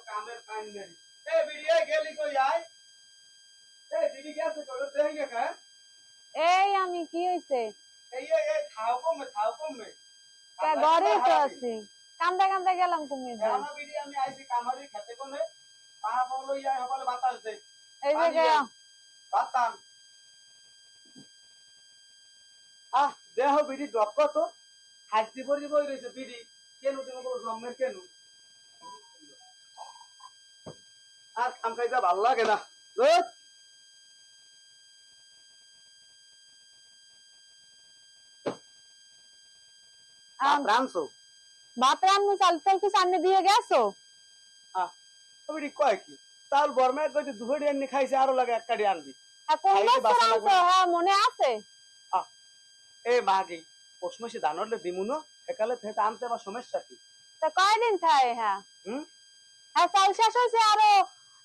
কামের ফাইন নেই এ বিড়ি গেলি কই আয় এ বিড়ি গেছে কই দেই না কা এই আমি কি হইছে এই খাও কমে তা ঘরে তো আছি কামদা কামদা গেলাম তুমি যে আমার বিড়ি আমি আইছি কামারি খেতে কোনে পাহা বলো ইয়া হবালে বাতাস দে এই যে গয়া বাতান দেহ বিড়ি ডক তো হাজি পরি বই রইছে বিড়ি কেন তুমি কোনো জম্মের কেন আর কাম খাইতে ভালো লাগে না রোজ রানছো ভাত রান্না চাল কি সামনে দিয়ে গেছো বিড়ি কয় কি চাল বর্মায় কইতে দুহড়ি আনি খাইছে আরো লাগে এক কাড়ি আনবি কোন বছর আনছো হ্যাঁ মনে আছে এ মাগি পশমসি দানলে দিমুনো একালে থেকে আনতে বা সমস্যা কি তা কয়দিন খায় হ্যাঁ হ্যাঁ চাল শেষ হয়েছে আরো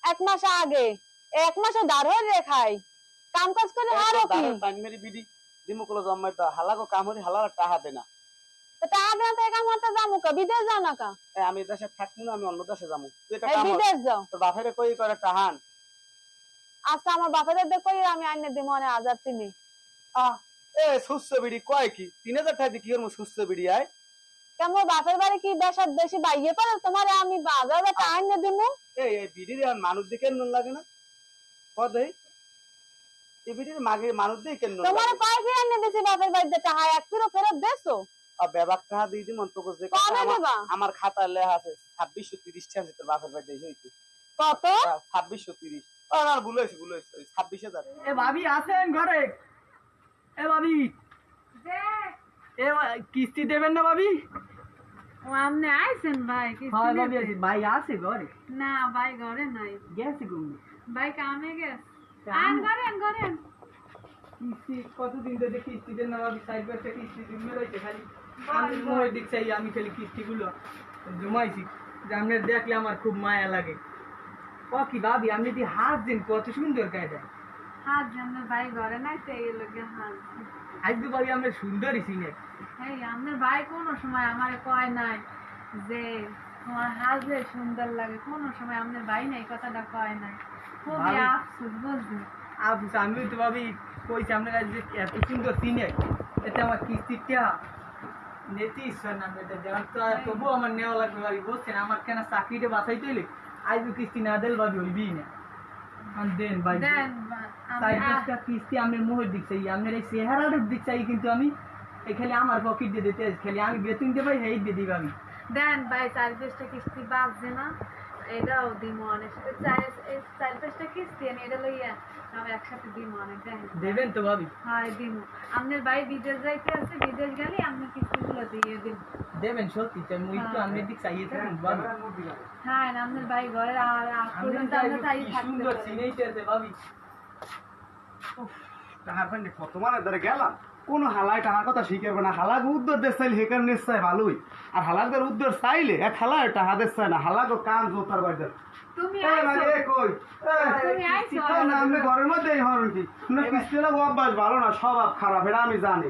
1 মাস আগে 1 মাসে দাঁড় হয়ে খাই কাম কাজ করে আরো কি মেরি বিডি দিমুকুলো জম্মাই তো হালাগো কামরি হালার টাহা দে না তো টাহা দেন তো কাম করতে যামু কা বিদেশ যাও না কা আমি দেশে থাকবো না আমি অন্য দেশে যামু তুই এটা এই কাম বিদেশ যাও তোর বাপেরে কই করে টাহান আচ্ছা আমার বাপেদের দে কই আমি আইনে দিমু মানে 1000 তিনি এ সুস্থ বিড়ি কয় কি 3000 টাকা দি কি করমু সুস্থ বিড়ি আয় কেমন বাপের বাড়ি কি বেশার বেশি বাইয়ে পারে তোমারে আমি 1000 টাকা আইনে দিমু এই বিড়ির আর মানুষ দিকে নুন লাগে না কদই এই বিড়ির মাগে মানুষ দিকে কেন নুন তোমারে পাই ফিরে আইনে দিছি বাপের বাড়িতে টাকা এক ফিরো ফেরত দেছো বেবাক টাকা দিই দি মন্ত কইছে আমার খাতা লেখা আছে 2630 টাকা তোর বাপের বাড়িতে হইছে কত 2630 আর ভুলাইছি 26000 এ ভাবি আছেন ঘরে এ ভাবি যে এ কিস্তি দেবেন না ভাবি ও আমনে আইছেন ভাই হ্যাঁ ভাবি আছি ভাই আছে ঘরে না ভাই ঘরে নাই গেছে ঘুমে ভাই কামে গেছে আন ঘরে কিস্তি কতদিন ধরে কিস্তি দেন না ভাবি সাইড বাই সাইড কিস্তি দিন রয়েছে খালি আমি মোর দিক চাই আমি খালি কিস্তিগুলো জমাইছি যে আপনি দেখলে আমার খুব মায়া লাগে ও কি ভাবি আপনি যদি হাত দিন কত সুন্দর কায়দা হাত জানলে ভাই ঘরে নাই তো এই লোকে হাত আজকে ভাবি আমরা সুন্দরই সিনে এই আমাদের ভাই কোনো সময় আমারে কয় নাই যে তোমার হাজে সুন্দর লাগে কোনো সময় আমাদের ভাই নাই কথাটা কয় নাই খুবই আফসোস বুঝলি আফসোস আমি তো ভাবি কইছি আপনারা যে এত সুন্দর সিনে এতে আমার কিস্তিটা নেতি ইচ্ছা না এটা যেমন তো তবুও আমার নেওয়া লাগবে ভাবি বুঝছেন আমার কেন চাকরিটা বাঁচাইতে হইলে আজকে কিস্তি না দিল ভাবি হইবি না দেন ভাই সাইডটা কিস্তি আমি মোহর দিক চাই আপনার এই চেহারাটার দিক চাই কিন্তু আমি এখানে আমার পকেট দিয়ে দিতে খালি আমি বেতন দিয়ে ভাই এই দিয়ে দিই আমি দেন ভাই 4-5টা কিস্তি বাঁচছে না এটাও দিমু অনেক সাথে 4-5টা কিস্তি এনে এটা লইয়া আমি একসাথে দিমু অনেক দেবেন তো ভাবি হ্যাঁ দিমু আপনার ভাই বিদেশ যাইতে আছে বিদেশ গেলে আমি কিস্তিগুলো দিয়ে দিন দেবেন সত্যি চাই মুই তো আপনার দিক চাইয়ে থাকুন ভাবি হ্যাঁ আপনার ভাই ঘরে আর পর্যন্ত আমরা তাই সুন্দর চিনেইতে ভাবি টাহার পাইনি কত মানে ধরে গেলাম কোন হালাই টাহার কথা শিখাবে না হালাক উদ্দর দেশ চাইলে হেকার নিশ্চয় ভালোই আর হালাকদের উদ্দর চাইলে এক হালায় টাহা দেশ চাই না হালাকও কান জোতার বাইরে তুমি আমি ঘরের মধ্যেই হরণ কি কিস্তিটা অভ্যাস ভালো না স্বভাব খারাপ এটা আমি জানি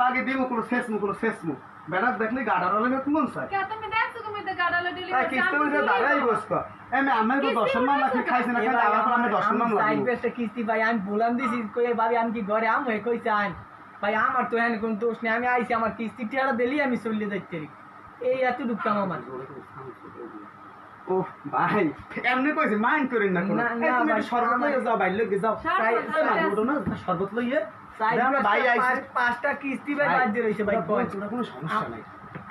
বাকি দিব কোনো শেষ মুখ বেড়াক দেখলে গাডার হলে মন চাই তুমি দেখছো তুমি তো গাডালে দিলি কিস্তি হইছে দাঁড়াই বসতো এমনি আমি তো 10 মান লাখ খাইছ না খাই আবার আমি 10 মান লাখ সাইড বেস্ট কিস্তি ভাই আমি বলাম দিছি কই ভাবি আমি কি ঘরে আম হয়ে কইছে আইন ভাই আমার তো এখানে কোন দোষ নেই আমি আইছি আমার কিস্তি টিয়াটা দিলি আমি চলে যাইতে এই এত দুঃখাম আমার ও ভাই এমনি কইছি মাইন্ড করেন না কোন তুমি শরবত লইয়া যাও বাইরে লইয়া যাও শরবত লইয়া ভাই আইছে 5টা কিস্তি ভাই বাদ দিয়ে রইছে ভাই কোনো সমস্যা নাই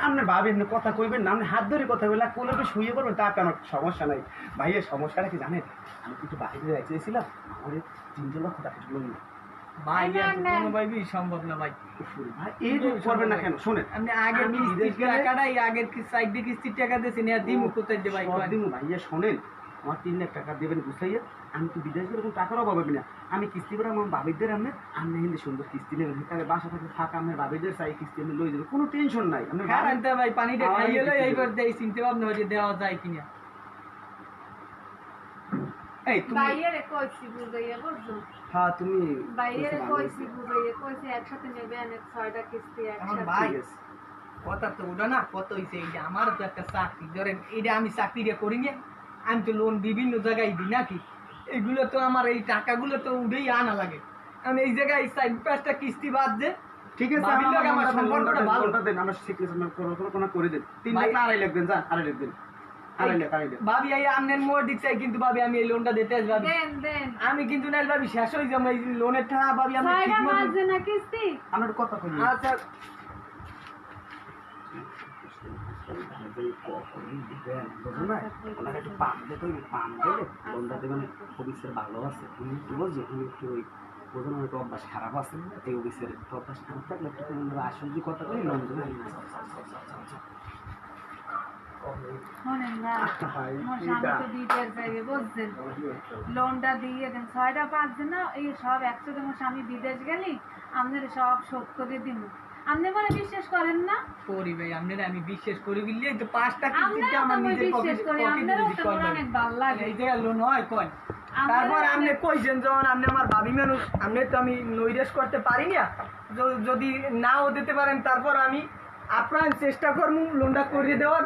আপনি ভাবেন কথা কইবেন না আপনি হাত ধরে কথা বলে কোলে শুয়ে পড়বেন তা কেন সমস্যা নাই ভাইয়ের সমস্যাটা কি জানেন আমি কিছু বাইরে যাইতেছিলাম আমার 3 লক্ষ টাকা লোন ভাই কোনো ভাইবি সম্ভব না ভাই ভাই এই দুঃখ করবেন না কেন শুনেন আপনি আগের কিস্তি টাকাটাই আগের সাইড দিয়ে কিস্তি টাকা দিয়েছেন আর দিমু কোথায় দে ভাই দিমু ভাইয়া শুনেন আমার 3 লাখ টাকা দেবেন গুছাইয়া আমি তো বিদেশ গেলে কোনো টাকার অভাব হবে না আমি কিস্তি করে আমার বাবিদের আপনি হিন্দি সুন্দর কিস্তি নেবেন তাহলে বাসা থেকে ফাঁকা আমার বাবিদের চাই কিস্তি আমি লই দেবেন কোনো টেনশন নাই আপনি আনতে ভাই পানিটা খাইয়ে লই এইবার দেই চিনতে ভাবনা হয়ে দেওয়া যায় কিনা এই তুমি বাইরে কইছি বুঝাইয়া বুঝছো হ্যাঁ তুমি বাইরে বলছো ভালো কইছি হয়েছে। বুঝাইয়া কইছি একসাথে নেবে অনেক 6টা কিস্তি এখন একসাথে ভাই ঠিক আছে। কথা তো ওটা না কত হয়েছে এই যে আমার তো একটা চাকরি ধরেন এটা আমি চাকরিটা করি না আমি তো লোন বিভিন্ন জায়গায় দিই নাকি এগুলো তো আমার এই টাকাগুলো তো উঠেই আনা লাগে আমি এই জায়গায় 4-5টা কিস্তি বাদ যে ঠিক আছে ভাবির আমার লগে আমার সম্পর্কটা ভালো। লোনটা দেন আমরা শিখতেছি আমরা কোনো করে দেন 3 লাখ ভাই- না 2.5 লাখ দেন, যা 2.5 লাখ দেন, 2.5 লাখ 2.5 লাখ। ভাবি এই আমনের মোর দিক চাই কিন্তু ভাবি আমি এই লোনটা দিতে আসবো ভাবি দেন দেন আমি কিন্তু নাইলে ভাবি শেষ হয়ে যাবো এই লোনের টাকা ভাবি আমি 6টা ঠিক মতো মাসে না কিস্তি আমরা একটু কথা কই। আচ্ছা ওনাকে একটু পাম দিতে হইবে, পাম দিলে লোনটা দেবেন অফিসের ভালো আছে, তুমি একটু বুঝছো, তুমি একটু ওই বোঝো না একটু অভ্যাস খারাপ আছে, এই অফিসের একটু অভ্যাস খারাপ থাকলে একটু তুমি আসল যে কথা কই লোন দেবেন। শোনেন না ভাই, আমার স্বামী তো দিতে যাইবে বুঝছেন লোনটা দিয়ে দেন 6টা পাঁচ দিন না এই সব একসাথে আমার স্বামী বিদেশ গেলি আপনার সব শোধ করে দিব আপনি বলে বিশ্বাস করেন না করি ভাই আপনারা আমি বিশ্বাস করি বুঝলি এই তো 5টা কিস্তিতে আমরাও আমার তো নিজের বিশ্বাস করি আপনারও তো আমার অনেক ভালো লাগে এই জায়গায় লোন হয় কয় আমারও তারপর আপনি অনেক- কইছেন যখন আপনি আমার ভাবি মানুষ আপনি তো আমি নৈরাশ করতে পারি না যদি নাও দিতে পারেন তারপর আমি আপ্রাণ চেষ্টা করবো লোনটা করিয়ে দেওয়ার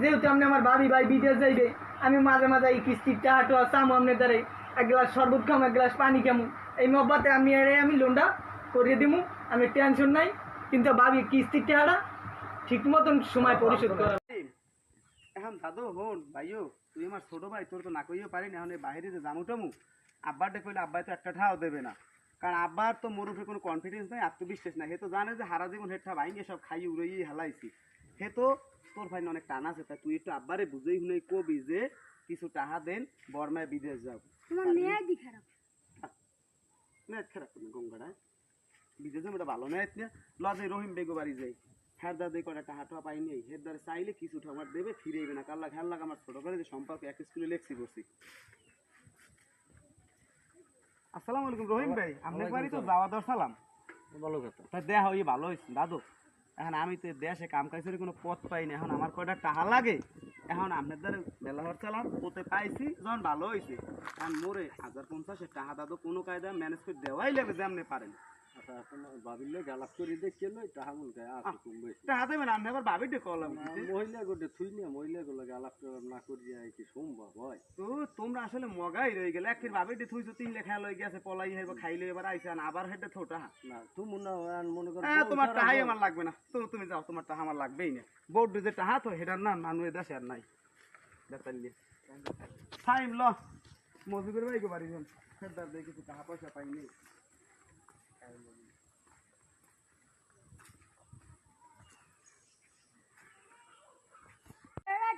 যেহেতু আপনি আমার ভাবি ভাই বিদেশ যাইবে আমি মাঝে মাঝে এই কিস্তির টাকা চামো আপনার দ্বারা এক গ্লাস শরবত খাম এক গ্লাস পানি খামু এই মব্বাতে আমি লোনটা করিয়ে দিব আমি টেনশন নাই কিন্তু ভাবি কিস্তির টাকাটা ঠিক মতন সময় পরিশোধ করা এখন দাদু হন ভাইও, তুই আমার ছোট ভাই, তোর তো না কইও পারি না, এখন এই বাইরে যে জামু টামু আব্বারটা কইলে আব্বাই তো একটা ঠাও দেবে না, কারণ আব্বার তো মোর উপরে কোনো কনফিডেন্স নাই, আত্মবিশ্বাস নাই, হে তো জানে যে হারা জীবন হেঠা ভাইঙ্গে সব খাই উড়াই হেলাইছি, হে তো তোর ভাই অনেক টান আছে, তাই তুই একটু আব্বারে বুঝেই শুনেই কবি যে কিছু টাকা দেন বর্মায় বিদেশ যাও। তোমার মেয়ে দি খারাপ মেয়াদ খারাপ করবে গঙ্গাটা বিদেশ যাবো, এটা ভালো মেয়াদ না, লজে রহিম বেগো বাড়ি যাই, হ্যাঁ দাদা কটা টাকা টোয়া পাই নেই, হের দ্বারা চাইলে কিছু আমার দেবে, ফিরে না, কাল্লা খেয়াল লাগ আমার ছোট করে যে সম্পর্ক এক স্কুলে লেখছি করছি। আসসালামু আলাইকুম রহিম ভাই, আপনার বাড়ি তো যাওয়া দর সালাম, ভালো কথা। তাই দেয়া হই ভালো হয়েছে দাদু, এখন আমি তো দেশে কাম কাজের কোনো পথ পাই না, এখন আমার কয়টা টাকা লাগে, এখন আপনার দ্বারা বেলা হর চালাম ওতে পাইছি যখন ভালো হয়েছে, এখন মোরে 1050 টাকা দাদু কোনো কায়দা ম্যানেজ করে দেওয়াই লাগবে যে আপনি পারেন। আচ্ছা এখন ভাবিলে গালাপ করে দেখছিল টাকা মূল গায়ে আছে কমবে। টাকা দেবেন, আমি আবার ভাবিতে কলাম মহিলা গোটে থুই না মহিলা গুলো গালাপ না করিয়া কি সম্ভব হয়? তো তোমরা আসলে মগাই রয়ে গেলে, একটির ভাবিতে থুইছো 3 লেখা লই গেছে পলাই হেব খাইলে এবার আইছে আবার হেডে থো টাকা, তুমি মনে করো তোমার টাকাই আমার লাগবে না, তো তুমি যাও, তোমার টাকা আমার লাগবেই না, বোর্ড যে টাকা তো হেডার না মানুষ দেশে আর নাই বেতালিয়ে টাইম ল মজিবের ভাই গো বাড়ি যান, হেডার দিয়ে কিছু টাকা পয়সা পাইনি।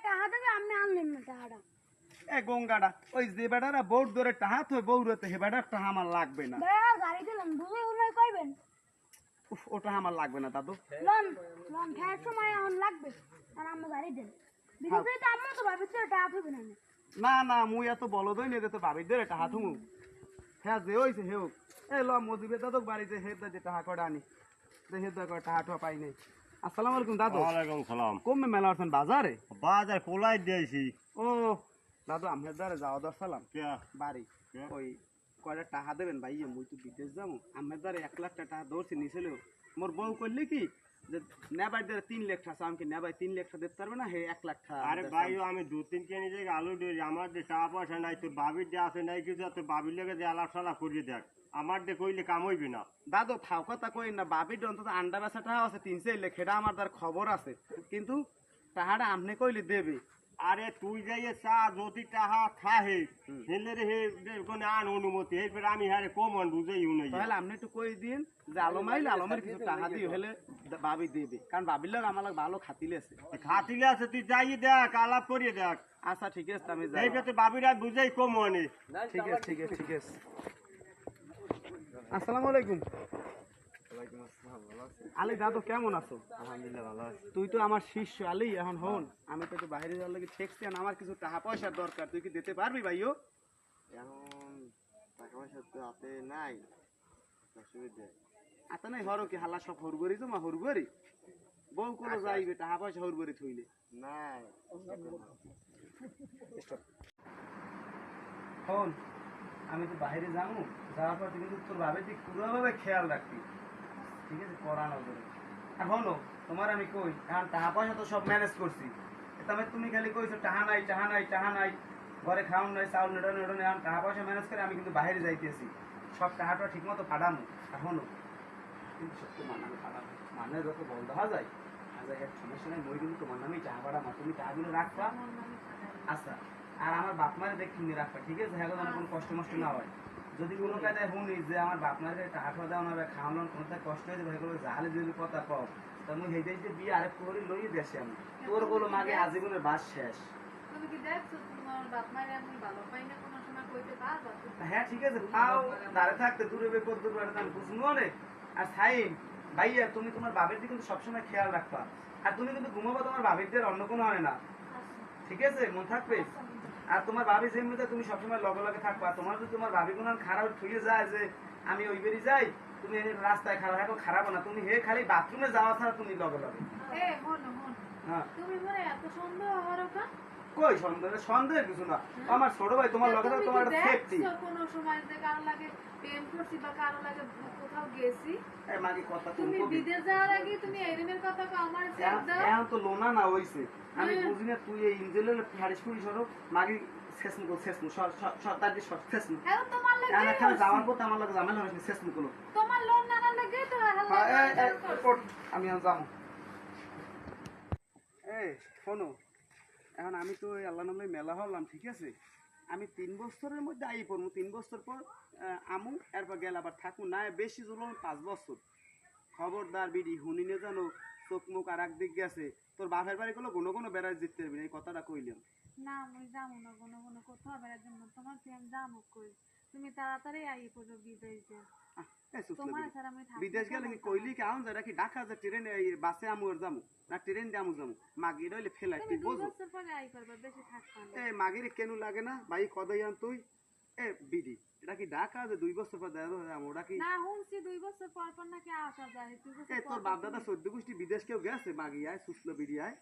টাকা দেবে আপনি আনলেন না টাকাটা এ গঙ্গাটা ওই যে বেটারা বোর্ড ধরে টাকা তো বউরতে হে বেটার টাকা আমার লাগবে না, গাড়ি দিলাম বুঝে উনি কইবেন উফ, ওটা আমার লাগবে না দাদু। লোন লোন ফেরার সময় এখন লাগবে আর আমরা গাড়ি দেন বিদেশে তো আম্মু তো ভাবি তো টাকা দেবে না না না মুই এত বলো দই নিয়ে তো ভাবি ধরে টাকা থুমু, হ্যাঁ যে হইছে হেউ এ ল মজিবে দাদু বাড়িতে হেদ যে টাকা কটা আনি, হেদ করে টাকা টোয়া পাই নাই। আসসালামু আলাইকুম দাদু, ওয়ালাইকুম সালাম। কমে মেলা আছেন বাজারে? বাজার পোলাই দিয়েছি। ও দাদু আপনার দ্বারা যাওয়া দর সালাম কে? বাড়ি, কে? ওই কয়টা টাকা দেবেন ভাই, মুই তো বিদেশ যাবো, আপনার দ্বারা 1 লাখ টাকা ধরছি নিছিল, মোর বউ করলে কি যে নেবাই দ্বারা 3 লাখ টাকা, আমি কি নেবাই 3 লাখ টাকা দিতে পারবে না, হে 1 লাখ টাকা। আরে ভাই আমি 2-3 কেজি জায়গা আলু দিয়েছি, আমার যে টাকা পয়সা নাই, তোর বাবির যে আছে নাই কিছু, তোর বাবির লেগে যে আলাপ সালাপ করিয়ে দেখ, আমার দিয়ে কইলে কাম হইবে না। দাদু ফাও কথা কই না, বাবির অন্তত আন্ডা বেচা টাকা আছে 300 লাখ, সেটা আমার দ্বার খবর আছে, কিন্তু টাকাটা আপনি কইলে দেবে। আরে তুই যাইয়ে চা যদি টাকা খাহে হেলে রে হে কোন আন অনুমতি এরপরে আমি হারে কমন বুঝেই নাই। তাহলে আপনি একটু কই দিন যে আলমাইলে আলমের কিছু টাকা দিয়ে হলে বাবি দেবে, কারণ বাবির লোক আমার লোক ভালো খাতিলে আছে। খাতিলে আছে তুই যাইয়ে দেখ আলাপ করিয়ে দেখ, আচ্ছা ঠিক আছে আমি যাই, এইটা তো বাবিরা বুঝেই কমনে। ঠিক আছে ঠিক আছে ঠিক আছে। আসসালামু আলাইকুম। আলী দাদু কেমন আছো? আলহামদুলিল্লাহ ভালো আছে। তুই তো আমার শিষ্য আলী, এখন হন আমি তো একটু বাইরে যাওয়ার লাগে ঠেকছি, আর আমার কিছু টাকা পয়সার দরকার, তুই কি দিতে পারবি ভাইও? এখন টাকা পয়সা তো হাতে নাই, অসুবিধা। আতা নাই হরো কি হালা সব হরগরি জমা হরগরি বউ কোনো যাইবে টাকা পয়সা হরগরি থইলে নাই শোন, আমি তো বাইরে যাবো, যাওয়ার পর তুই কিন্তু তোর ভাবের দিক পুরোভাবে খেয়াল রাখবি, ঠিক আছে? কড়া নজরে। এখনো তোমার আমি কই, এখন টাকা পয়সা তো সব ম্যানেজ করছি, তবে তুমি খালি কইছো টাহা নাই টাহা নাই টাহা নাই, ঘরে খাওয়ান নাই, চাউল নেড়ো নেড়ো নেই, এখন টাকা পয়সা ম্যানেজ করে আমি কিন্তু বাইরে যাইতেছি, সব টাকাটা ঠিক মতো ফাটামো। এখনো কিন্তু সত্য মানে ফাটাবো, মানে যত বল দেওয়া যায় এক সমস্যা নেই, মই কিন্তু তোমার নামেই টাকা ফাটামো, তুমি টাকাগুলো রাখবা। আচ্ছা, আর আমার বাপ মারে দেখ কিনে রাখবা, ঠিক আছে? হ্যাঁ, যেন কোনো কষ্ট মষ্ট না হয়। যদি কোনো কায়দায় শুনি যে আমার বাপ মারে টাকা খাওয়া দেওয়া না খাওয়ানো কোনো কষ্ট হয়েছে, ভাই করে জাহালে যদি কথা কও, তা মুই হেঁটে হেঁটে বিয়ে আরেক করে লইয়ে দেশে আমি তোর বলো মাগে আজীবনের বাস শেষ। তুমি কি দেখছো তোমার বাপ মায়ের আমি ভালো পাই না, কোনো সময় কইতে পারবা? হ্যাঁ ঠিক আছে, তাও দাঁড়ে থাকতে দূরে বেপর দূর আমি বুঝবো অনেক। আর সাইন ভাইয়া, তুমি তোমার বাবের দিকে কিন্তু সবসময় খেয়াল রাখবা, আর তুমি কিন্তু ঘুমাবো তোমার বাবিরদের অন্য কোনো হয় না, ঠিক আছে? মন থাকবে। আর তোমার ভাবি যেমনিতে তুমি সবসময় লগে লগে থাকবা, তোমার যদি তোমার ভাবি কোনো খারাপ ঠুয়ে যায় যে আমি ওই বেরি যাই, তুমি রাস্তায় খারাপ থাকো, খারাপ না, তুমি হে খালি বাথরুমে যাওয়া ছাড়া তুমি লগে লগে। হ্যাঁ, তুমি মনে এত সন্দেহ হওয়ার ওটা কই সন্দেহের কিছু না, আমার ছোট ভাই তোমার লগে থাকো, তোমার একটা সেফটি। কোনো সময় যে কারো লাগে প্রেম করছি বা কারো লাগে কোথাও গেছি, এই মাগি কথা তুমি বিদেশ যাওয়ার আগে তুমি এরিমের কথা কও আমার চেক দাও। এখন তো লোনা না হইছে, আমি বুঝি না, তুই এই ইঞ্জেলের হারিস পুরি সরো মাগি শেষমু কো শেষমু তার যে শেষমু হ্যাঁ তোমার লাগে আমি খালি যাওয়ার পর আমার লাগে ঝামেলা হইছে, শেষমু কোলো তোমার লোন না লাগে তো আমি এখন যাবো। এই শোনো, এখন আমি তো ওই আল্লাহ নামে মেলা হলাম, ঠিক আছে? আমি 3 বছরের মধ্যে আই পড়বো, 3 বছর পর আমু, এরপর গেল আবার থাকুন না, বেশি জুলুম 5 বছর। খবরদার বিডি হুনি নে জানো, চোখ মুখ আর একদিক গেছে, তোর বাপের বাড়ি গুলো কোনো কোনো বেড়ায় জিততে পারবি না, এই কথাটা কইলাম। না আমি যাবো না কোনো কোথাও বেড়ার জন্য, তোমার প্রেম যাবো কই, তুমি তাড়াতাড়ি আই পড়ো বিদেশে, তোমার ছাড়া আমি থাকবো। বিদেশ গেলে কি কইলি কি আউন যায় কি ঢাকা যে ট্রেনে বাসে আমু আর যামু না ট্রেন দিয়ে আমু যামু, মাগি রইলে ফেলাই তুই 2 বুঝো। বছর পরে আই করবা, বেশি থাকবা না। এ মাগির কেন লাগে না ভাই, কদই আন তুই এ বিডি, এটা কি ঢাকা যে 2 বছর পর দেখা যাবো, ওটা কি না শুনছি 2 বছর পর পর নাকি আসা যায়, 2 বছর এ তোর বাপ দাদা 14 গোষ্ঠী বিদেশ কেউ গেছে? মাগি আয় সুসলো বিডি আয়,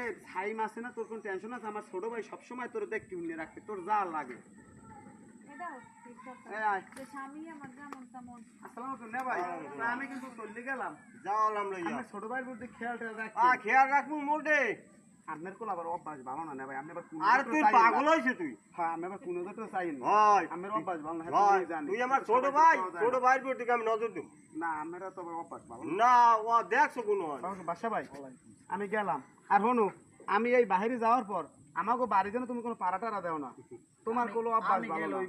এ ছাইম আছে না, তোর কোন টেনশন আছে? আমার ছোট ভাই সবসময় তোর দেখ কিনে রাখতে, তোর যা লাগে। এটা ঠিক কথা, এ আয়, যে স্বামী আমার যেমন তেমন। আসসালামু আলাইকুম। না ভাই, তা আমি কিন্তু চলে গেলাম, যাও আলাম লইয়া আমার ছোট ভাইয়ের প্রতি খেয়াল রাখ। খেয়াল রাখবো মোটে। আপনার কোল আবার অভ্যাস ভালো না ভাই, আপনি আবার আর তুই পাগল হইছে তুই। হ্যাঁ, আমি আবার কোনো তো চাই না, হয় আমার অভ্যাস ভালো না, হয়, জানি তুই আমার ছোট ভাই, ছোট ভাইয়ের প্রতি আমি নজর দেব না, আমরা তো আবার অভ্যাস ভালো না। ও দেখছো কোনো হয় বাসা ভাই, আমি গেলাম। আর হনু, আমি এই বাইরে যাওয়ার পর আমাকে বাড়ি যেন তুমি কোনো পাড়া টাড়া দেও না, তোমার কোনো অভ্যাস ভালো না।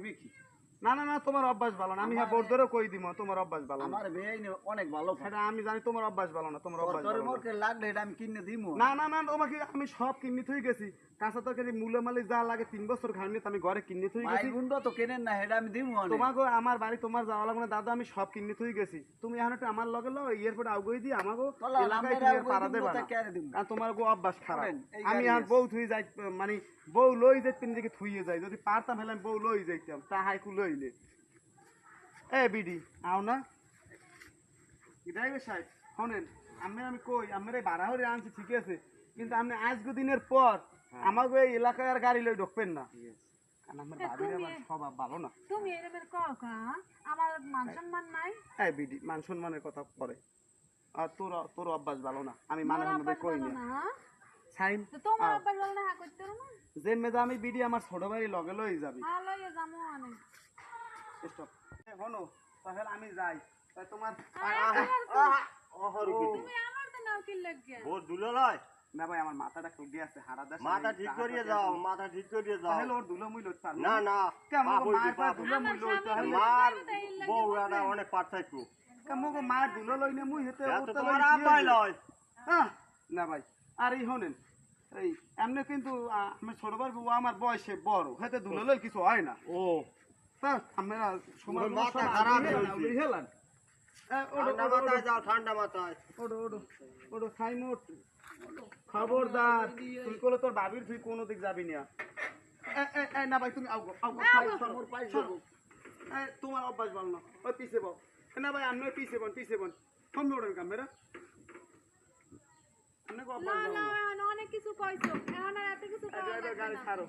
না না না, তোমার অভ্যাস ভালো না, আমি হ্যাঁ বোর্ড ধরে কই দিব তোমার অভ্যাস ভালো না। আমার বেআইন অনেক ভালো সেটা আমি জানি, তোমার অভ্যাস ভালো না, তোমার অভ্যাস ভালো না। মোরকে লাগলে এটা আমি কিনে দিব না না না, তোমাকে আমি সব কিনে থই গেছি, কাঁচা তরকারি মূল্য মালি যা লাগে 3 বছর খাইনি আমি ঘরে কিনে থই গেছি। গুন্ড তো কেনেন না, এটা আমি দিব তোমাকে আমার বাড়ি তোমার যাওয়া লাগবে না দাদা, আমি সব কিনে থই গেছি, তুমি এখন একটু আমার লগে লও, এয়ারপোর্ট আগুই দিয়ে আমাকে এলাকায় তুমি পাড়া দেবা না, কারণ তোমার গো অভ্যাস খারাপ। আমি এখন বউ থুই যাই, মানে বউ লই যাই তুমি দেখি থুইয়ে যাই, যদি পারতাম হেলে আমি বউ লই যাইতাম, তা হাইকু লইলে। এ বিডি আও না ড্রাইভার সাহেব, শোনেন আমি কই আমার এই ভাড়া হরে আনছি, ঠিক আছে, কিন্তু আপনি আজকে দিনের পর আমাকে এই এলাকায় আর গাড়ি লই ঢুকবেন না, কারণ আমার ভাবির আবার স্বভাব ভালো না। তুমি এরকম কও কা, আমার মান সম্মান নাই? এই বিডি, মান সম্মানের কথা পরে, আর তোর অভ্যাস ভালো না, আমি মানে কই না সাইম, তোমার আব্বার বল না হা করতে না, যে মেজা আমি বিডি আমার ছোট ভাই লগে লই যাবি। হ্যাঁ লইয়া যামু আনে। স্টপ, হনো তাহলে আমি যাই, তাই তোমার তুমি আমার তো নাও কি লাগে ও দুলো লয় না ভাই, আমার মাথাটা খুলে আছে, হারা দাস মাথা ঠিক করিয়ে যাও, মাথা ঠিক করিয়ে যাও। তাহলে ওর দুলো মুই লইতে পারবো না না, কেমন পাপ হইছে, মার পা পাপ দুলো মুই লইতে হলে মার বউ এটা অনেক পার্থক্য। কেমন মার দুলো লইনে মুই হেতে এত তোমার আপাই লয়। না ভাই, আর এই হনেন এই এমনি কিন্তু আমি ছোট ভাই বউ আমার বয়সে বড়, হেতে দুলো লই কিছু হয় না। ও হ্যাঁ, আমরা সময় মাথা খারাপ হইছে। হেলান ঠান্ডা মাথায় যাও, ঠান্ডা মাথায়। ওডো ওডো ওডো সাইমোট, খবরদার তুই কোলে তোর বাবির তুই কোনো দিক যাবি না। না ভাই তুমি আউগো আউগো মোর পাই যাবো, তোমার অভ্যাস ভালো না, ওই পিছে বল। না ভাই আমি পিছে বন কম ওড়েন ক্যামেরা, অনেক অভ্যাস না ভালো না, না। অনেক কিছু কইছো, এখন আর এত কিছু কওয়া লাগবে গাড়ি না। ছাড়ো,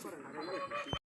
করেন